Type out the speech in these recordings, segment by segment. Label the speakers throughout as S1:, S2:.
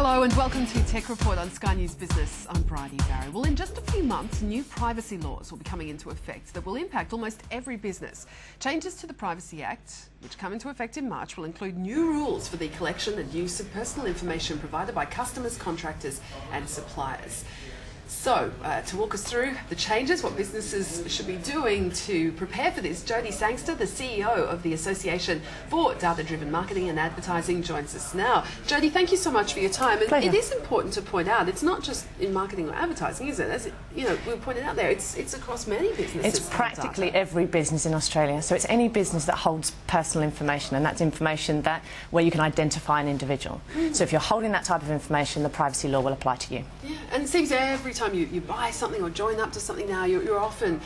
S1: Hello and welcome to Tech Report on Sky News Business. I'm Bridie Barry. Well, in just a few months, new privacy laws will be coming into effect that will impact almost every business. Changes to the Privacy Act, which come into effect in March, will include new rules for the collection and use of personal information provided by customers, contractors and suppliers. So, to walk us through the changes, what businesses should be doing to prepare for this, Jodie Sangster, the CEO of the Association for Data-Driven Marketing and Advertising, joins us now. Jodie, thank you so much for your time. And it is important to point out, it's not just in marketing or advertising, is it? As we pointed out there, it's across many businesses.
S2: It's practically every business in Australia. So it's any business that holds personal information, and that's information where you can identify an individual. So if you're holding that type of information, the privacy law will apply to you.
S1: Yeah, and it seems every time you buy something or join up to something now, you're often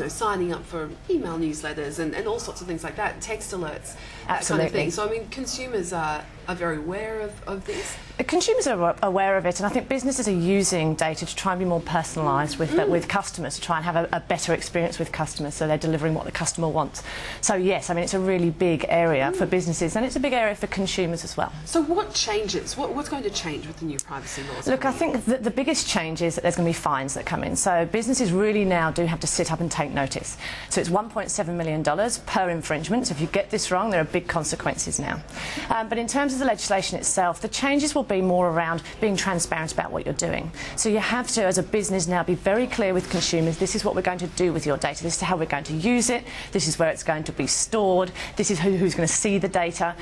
S1: signing up for email newsletters and all sorts of things like that, text alerts, that kind of thing. So I mean, consumers are very aware of this.
S2: Consumers are aware of it, and I think businesses are using data to try and be more personalised with customers, to try and have a better experience with customers, so they're delivering what the customer wants. So yes, I mean, it's a really big area for businesses, and it's a big area for consumers as well.
S1: So what changes? What's going to change with the new privacy laws?
S2: Look, I think that the biggest change is that there's going to be fines that come in. So businesses really now do have to sit up and take notice. So it's $1.7 million per infringement. So if you get this wrong, there are big consequences now. But in terms of the legislation itself, the changes will be more around being transparent about what you're doing. So you have to, as a business now, be very clear with consumers. This is what we're going to do with your data. This is how we're going to use it. This is where it's going to be stored. This is who's going to see the data.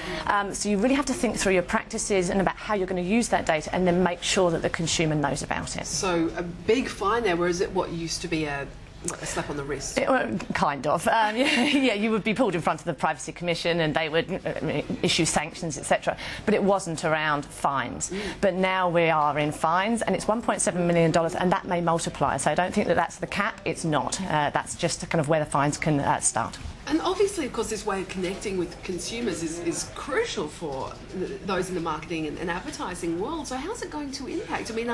S2: So you really have to think through your practices and about how you're going to use that data, and then make sure that the consumer knows about it.
S1: So a big fine there, whereas it what used to be a slap on the wrist?
S2: Kind of. Yeah, you would be pulled in front of the Privacy Commission and they would issue sanctions, etc. But it wasn't around fines. But now we are in fines, and it's $1.7 million, and that may multiply. So I don't think that that's the cap. It's not. That's just kind of where the fines can start.
S1: And obviously, of course, this way of connecting with consumers is crucial for those in the marketing and advertising world. So how's it going to impact? I mean,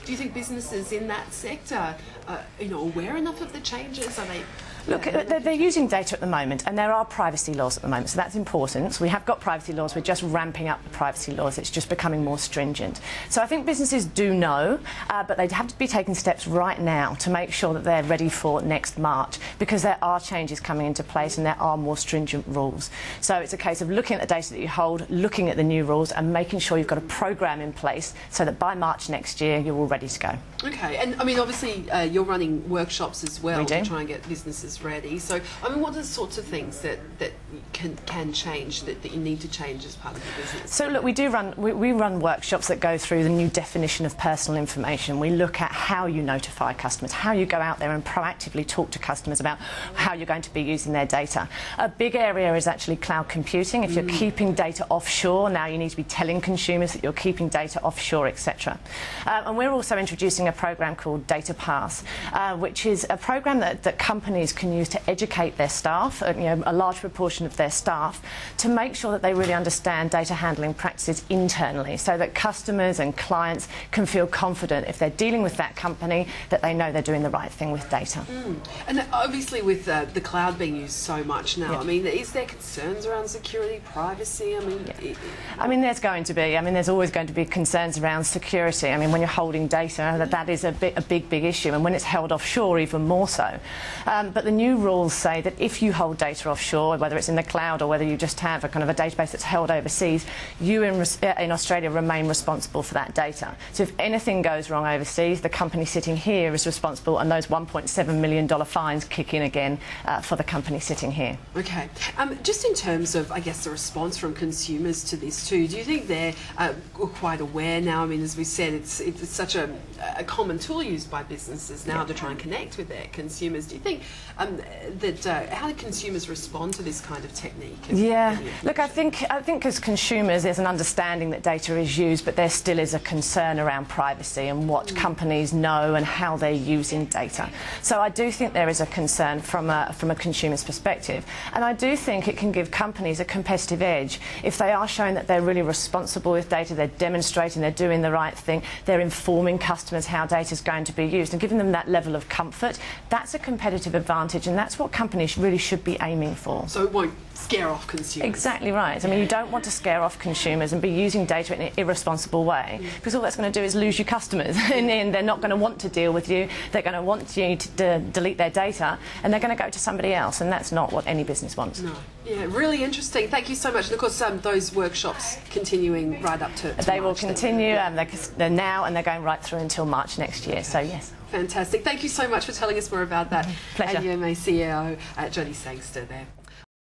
S1: do you think businesses in that sector are aware enough of the changes? Are they...
S2: Look, they're using data at the moment, and there are privacy laws at the moment, so that's important. So we have got privacy laws, we're just ramping up the privacy laws, it's just becoming more stringent. So I think businesses do know, but they have to be taking steps right now to make sure that they're ready for next March, because there are changes coming into place and there are more stringent rules. So it's a case of looking at the data that you hold, looking at the new rules, and making sure you've got a program in place so that by March next year you're all ready to go.
S1: Okay, and I mean, obviously you're running workshops as well to try and get businesses ready. So, I mean, what are the sorts of things that can change, that you need to change as part of the business?
S2: So, look, we run workshops that go through the new definition of personal information. We look at how you notify customers, how you go out there and proactively talk to customers about how you're going to be using their data. A big area is actually cloud computing. If you're keeping data offshore, now you need to be telling consumers that you're keeping data offshore, etc. And we're also introducing a program called Data Pass, which is a program that companies can use to educate their staff, a large proportion of their staff, to make sure that they really understand data handling practices internally, so that customers and clients can feel confident if they're dealing with that company that they know they're doing the right thing with data.
S1: And obviously with the cloud being used so much now, I mean, is there concerns around security, privacy?
S2: I mean, there's going to be. I mean, there's always going to be concerns around security. I mean, when you're holding data, that is a big issue, and when it's held offshore, even more so. But the new rules say that if you hold data offshore, whether it's in the cloud or whether you just have a kind of a database that's held overseas, you in Australia remain responsible for that data. So if anything goes wrong overseas, the company sitting here is responsible, and those $1.7 million fines kick in again for the company sitting here.
S1: Okay. Just in terms of, I guess, the response from consumers to this too, do you think they're quite aware now? I mean, as we said, it's such a common tool used by businesses now to try and connect with their consumers. Do you think how do consumers respond to this kind of technique?
S2: Yeah, look, I think as consumers there's an understanding that data is used, but there still is a concern around privacy and what companies know and how they're using data. So I do think there is a concern from a consumer's perspective, and I do think it can give companies a competitive edge if they are showing that they're really responsible with data, they're demonstrating they're doing the right thing, they're informing customers how data is going to be used and giving them that level of comfort. That's a competitive advantage advantage, and that's what companies really should be aiming for.
S1: So it won't scare off consumers.
S2: Exactly right. I mean, you don't want to scare off consumers and be using data in an irresponsible way, because all that's going to do is lose your customers, and then they're not going to want to deal with you. They're going to want you to delete their data, and they're going to go to somebody else, and that's not what any business wants.
S1: No. Yeah, really interesting. Thank you so much. And of course, those workshops continuing right up to
S2: They will
S1: March,
S2: continue, and they're now, and they're going right through until March next year. So yes.
S1: Fantastic. Thank you so much for telling us more about that.
S2: Pleasure.
S1: ADMA CEO Jodie Sangster there.